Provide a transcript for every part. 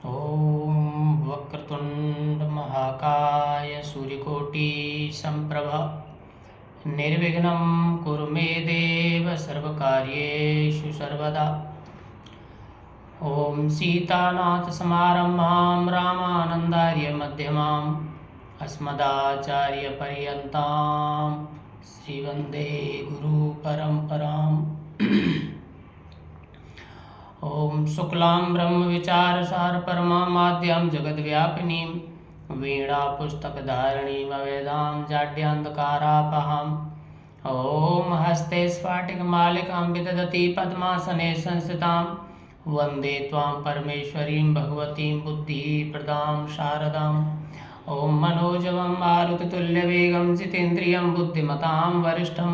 ॐ वक्रतुण्ड महाकाय सूर्यकोटि संप्रभ निर्विघ्नं कुरु मे देव सर्वकार्येषु सर्वदा। ॐ सीतानाथसमारम्भां रामानन्दार्यमध्यमाम् अस्मदाचार्यपर्यन्तां श्रीवन्दे गुरुपरम्पराम्। ॐ शुक्लां ब्रह्मविचारसार परमामाद्यां जगद्व्यापिनीं वीणापुस्तकधारिणीं अवेदां जाड्यान्धकारापहाम्। ॐ हस्ते स्फाटिकमालिकां विदधती पद्मासने संस्थितां वन्दे त्वां परमेश्वरीं भगवतीं बुद्धिप्रदां शारदाम्। ॐ मनोजवं मारुततुल्यवेगं जितेन्द्रियं बुद्धिमतां वरिष्ठं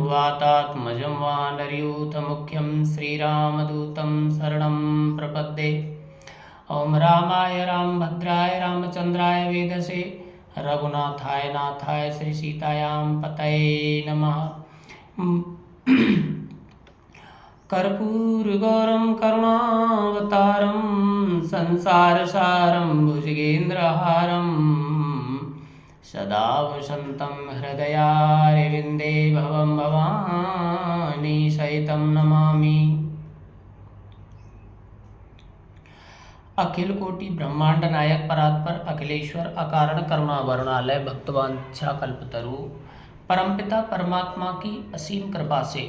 वातात्मजं वानरयूथमुख्यं श्रीरामदूतं शरणं प्रपद्ये। ॐ रामाय रामभद्राय रामचन्द्राय वेदसे रघुनाथाय नाथाय श्रीसीतायां पतये नमः। कर्पूरगौरं करुणावतारं संसारसारं भुजगेन्द्रहारं सदा वसन्तं हृदयारविन्दे भवं भवानी सहितं नमामि। अखिल कोटि ब्रह्मांड नायक परात्पर अखिलेश्वर अकारण करुणा वरुणालय भक्तवांछा कल्पतरु परमपिता परमात्मा की असीम कृपा से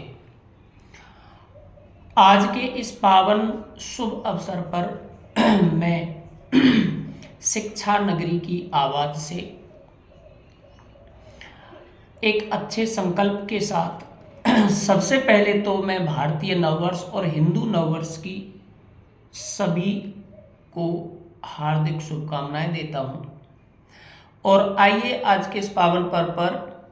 आज के इस पावन शुभ अवसर पर मैं शिक्षा नगरी की आवाज़ से एक अच्छे संकल्प के साथ सबसे पहले तो मैं भारतीय नववर्ष और हिंदू नववर्ष की सभी को हार्दिक शुभकामनाएं देता हूं। और आइए आज के इस पावन पर्व पर,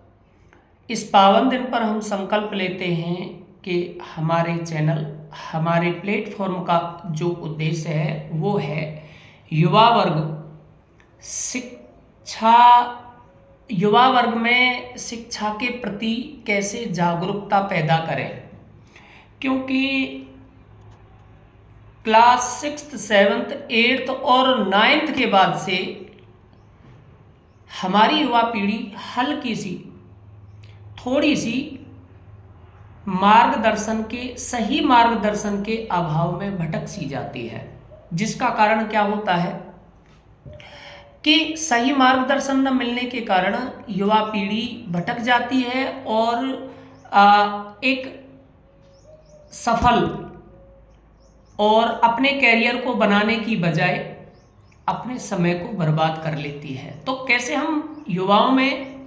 इस पावन दिन पर हम संकल्प लेते हैं कि हमारे चैनल, हमारे प्लेटफॉर्म का जो उद्देश्य है वो है युवा वर्ग में शिक्षा के प्रति कैसे जागरूकता पैदा करें। क्योंकि क्लास 6th 7th 8th और 9th के बाद से हमारी युवा पीढ़ी हल्की सी, थोड़ी सी सही मार्गदर्शन के अभाव में भटक सी जाती है। जिसका कारण क्या होता है कि सही मार्गदर्शन न मिलने के कारण युवा पीढ़ी भटक जाती है और एक सफल और अपने कैरियर को बनाने की बजाय अपने समय को बर्बाद कर लेती है। तो कैसे हम युवाओं में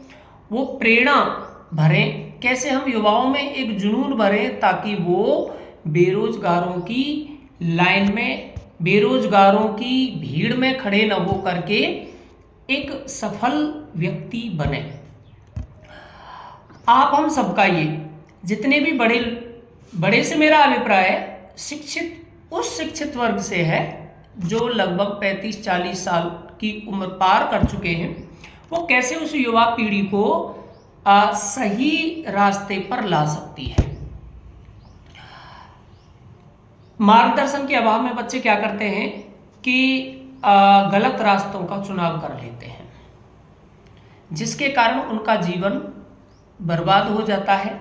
वो प्रेरणा भरें, कैसे हम युवाओं में एक जुनून भरें ताकि वो बेरोजगारों की लाइन में, बेरोजगारों की भीड़ में खड़े न हो करके एक सफल व्यक्ति बने। आप हम सबका ये जितने भी बड़े से मेरा अभिप्राय शिक्षित उस शिक्षित वर्ग से है जो लगभग 35-40 साल की उम्र पार कर चुके हैं। वो कैसे उस युवा पीढ़ी को सही रास्ते पर ला सकती है। मार्गदर्शन के अभाव में बच्चे क्या करते हैं कि गलत रास्तों का चुनाव कर लेते हैं, जिसके कारण उनका जीवन बर्बाद हो जाता है।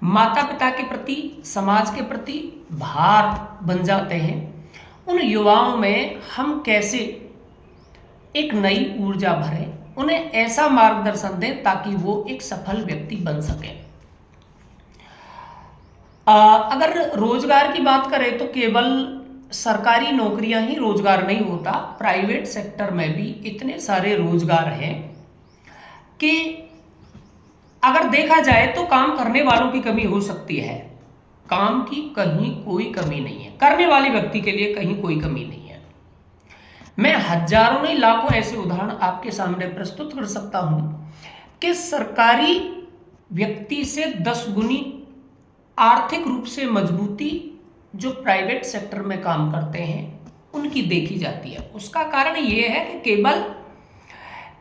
माता पिता के प्रति, समाज के प्रति भार बन जाते हैं। उन युवाओं में हम कैसे एक नई ऊर्जा भरें, उन्हें ऐसा मार्गदर्शन दें ताकि वो एक सफल व्यक्ति बन सके। अगर रोजगार की बात करें तो केवल सरकारी नौकरियां ही रोजगार नहीं होता, प्राइवेट सेक्टर में भी इतने सारे रोजगार हैं कि अगर देखा जाए तो काम करने वालों की कमी हो सकती है। काम की कहीं कोई कमी नहीं है, करने वाले व्यक्ति के लिए कहीं कोई कमी नहीं है। मैं हजारों नहीं लाखों ऐसे उदाहरण आपके सामने प्रस्तुत कर सकता हूं कि सरकारी व्यक्ति से 10 गुनी आर्थिक रूप से मजबूती जो प्राइवेट सेक्टर में काम करते हैं उनकी देखी जाती है। उसका कारण ये है कि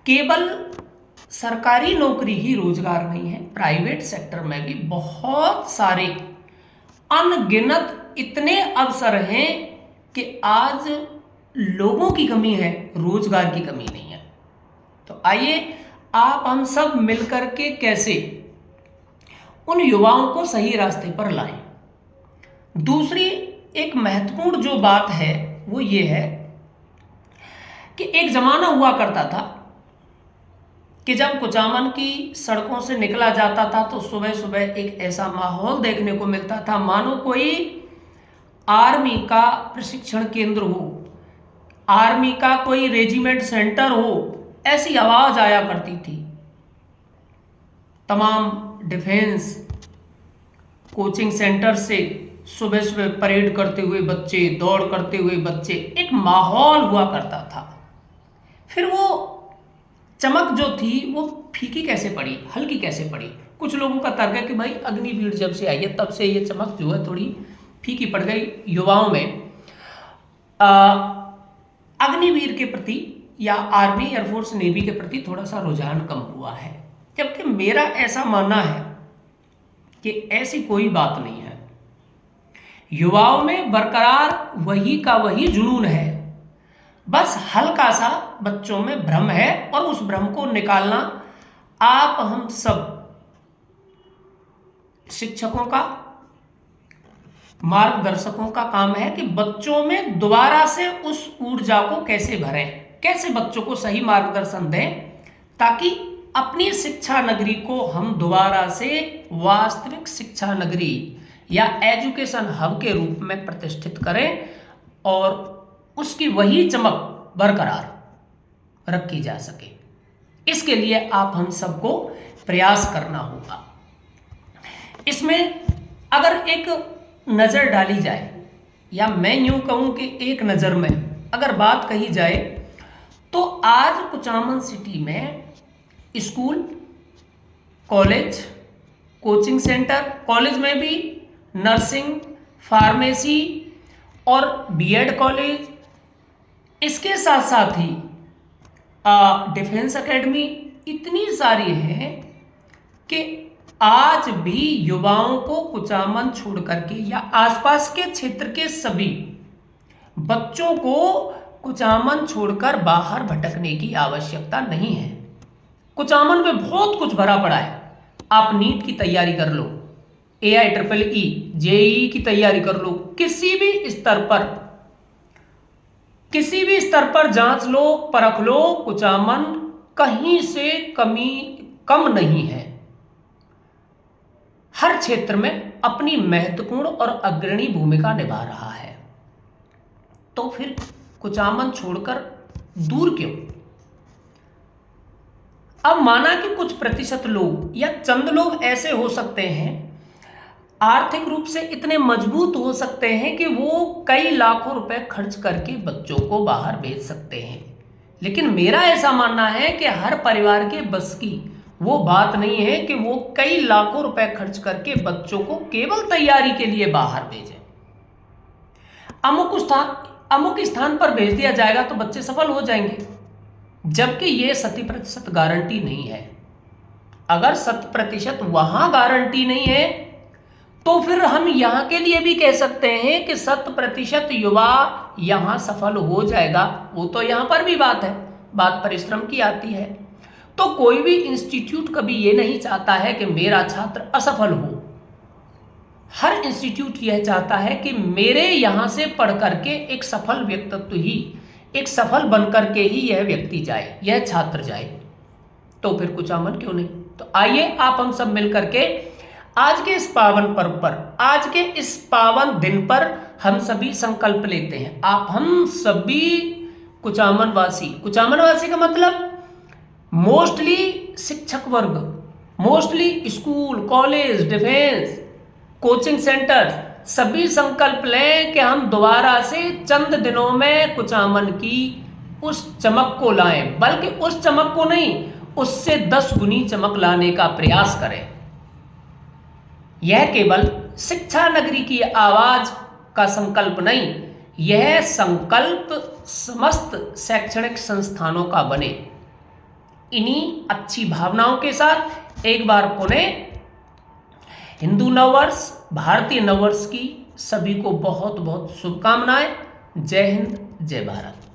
केवल सरकारी नौकरी ही रोजगार नहीं है, प्राइवेट सेक्टर में भी बहुत सारे अनगिनत इतने अवसर हैं कि आज लोगों की कमी है, रोजगार की कमी नहीं है। तो आइए आप हम सब मिलकर के कैसे उन युवाओं को सही रास्ते पर लाएं। दूसरी एक महत्वपूर्ण जो बात है वो ये है कि एक जमाना हुआ करता था कि जब कुचामन की सड़कों से निकला जाता था तो सुबह सुबह एक ऐसा माहौल देखने को मिलता था मानो कोई आर्मी का प्रशिक्षण केंद्र हो, आर्मी का कोई रेजिमेंट सेंटर हो, ऐसी आवाज आया करती थी। तमाम डिफेंस कोचिंग सेंटर से सुबह सुबह परेड करते हुए बच्चे, दौड़ करते हुए बच्चे, एक माहौल हुआ करता था। फिर वो चमक जो थी वो फीकी कैसे पड़ी, हल्की कैसे पड़ी? कुछ लोगों का तर्क है कि भाई अग्निवीर जब से आई है तब से ये चमक जो है थोड़ी फीकी पड़ गई युवाओं में। अग्निवीर के प्रति या आर्मी, एयरफोर्स, नेवी के प्रति थोड़ा सा रुझान कम हुआ है। जबकि मेरा ऐसा मानना है कि ऐसी कोई बात नहीं है। युवाओं में बरकरार वही का वही जुनून है, बस हल्का सा बच्चों में भ्रम है और उस भ्रम को निकालना आप हम सब शिक्षकों का, मार्गदर्शकों का काम है कि बच्चों में दोबारा से उस ऊर्जा को कैसे भरें, कैसे बच्चों को सही मार्गदर्शन दें ताकि अपनी शिक्षा नगरी को हम दोबारा से वास्तविक शिक्षा नगरी या एजुकेशन हब के रूप में प्रतिष्ठित करें और उसकी वही चमक बरकरार रखी जा सके। इसके लिए आप हम सबको प्रयास करना होगा। इसमें अगर एक नज़र डाली जाए या मैं यूं कहूं कि एक नज़र में अगर बात कही जाए तो आज कुचामन सिटी में school, college, coaching centre, college में भी नर्सिंग, फार्मेसी और बीएड कॉलेज, इसके साथ साथ ही डिफेंस एकेडमी इतनी सारी हैं कि आज भी युवाओं को कुचामन छोड़ करके या आसपास के क्षेत्र के सभी बच्चों को कुचामन छोड़कर बाहर भटकने की आवश्यकता नहीं है। कुचामन में बहुत कुछ भरा पड़ा है। आप नीट की तैयारी कर लो, AIEEE, JEE की तैयारी कर लो, किसी भी स्तर पर जांच लो, परख लो, कुचामन कहीं से कम नहीं है। हर क्षेत्र में अपनी महत्वपूर्ण और अग्रणी भूमिका निभा रहा है। तो फिर कुचामन छोड़कर दूर क्यों? अब माना कि कुछ प्रतिशत लोग या चंद लोग ऐसे हो सकते हैं, आर्थिक रूप से इतने मजबूत हो सकते हैं कि वो कई लाखों रुपए खर्च करके बच्चों को बाहर भेज सकते हैं। लेकिन मेरा ऐसा मानना है कि हर परिवार के बस की वो बात नहीं है कि वो कई लाखों रुपए खर्च करके बच्चों को केवल तैयारी के लिए बाहर भेजें। अमुक स्थान पर भेज दिया जाएगा तो बच्चे सफल हो जाएंगे, जबकि ये 100% गारंटी नहीं है। अगर 100% वहां गारंटी नहीं है तो फिर हम यहां के लिए भी कह सकते हैं कि 100% युवा यहां सफल हो जाएगा। वो तो यहां पर भी बात है, बात परिश्रम की आती है। तो कोई भी इंस्टीट्यूट कभी ये नहीं चाहता है कि मेरा छात्र असफल हो। हर इंस्टीट्यूट यह चाहता है कि मेरे यहां से पढ़ करके एक सफल व्यक्तित्व ही, एक सफल बनकर के ही यह व्यक्ति जाए, यह छात्र जाए। तो फिर कुचामन क्यों नहीं? तो आइए आप हम सब मिल करके आज के इस पावन पर्व पर, आज के इस पावन दिन पर हम सभी संकल्प लेते हैं। आप हम सभी कुचामनवासी का मतलब मोस्टली शिक्षक वर्ग, mostly school, college, defence, coaching centre, सभी संकल्प लें कि हम दोबारा से चंद दिनों में कुचामन की उस चमक को लाएं, बल्कि उस चमक को नहीं, उससे 10 गुनी चमक लाने का प्रयास करें। यह केवल शिक्षा नगरी की आवाज का संकल्प नहीं, यह संकल्प समस्त शैक्षणिक संस्थानों का बने। इन्हीं अच्छी भावनाओं के साथ एक बार पुनः हिंदू नववर्ष, भारतीय नववर्ष की सभी को बहुत बहुत शुभकामनाएं। जय हिंद, जय भारत।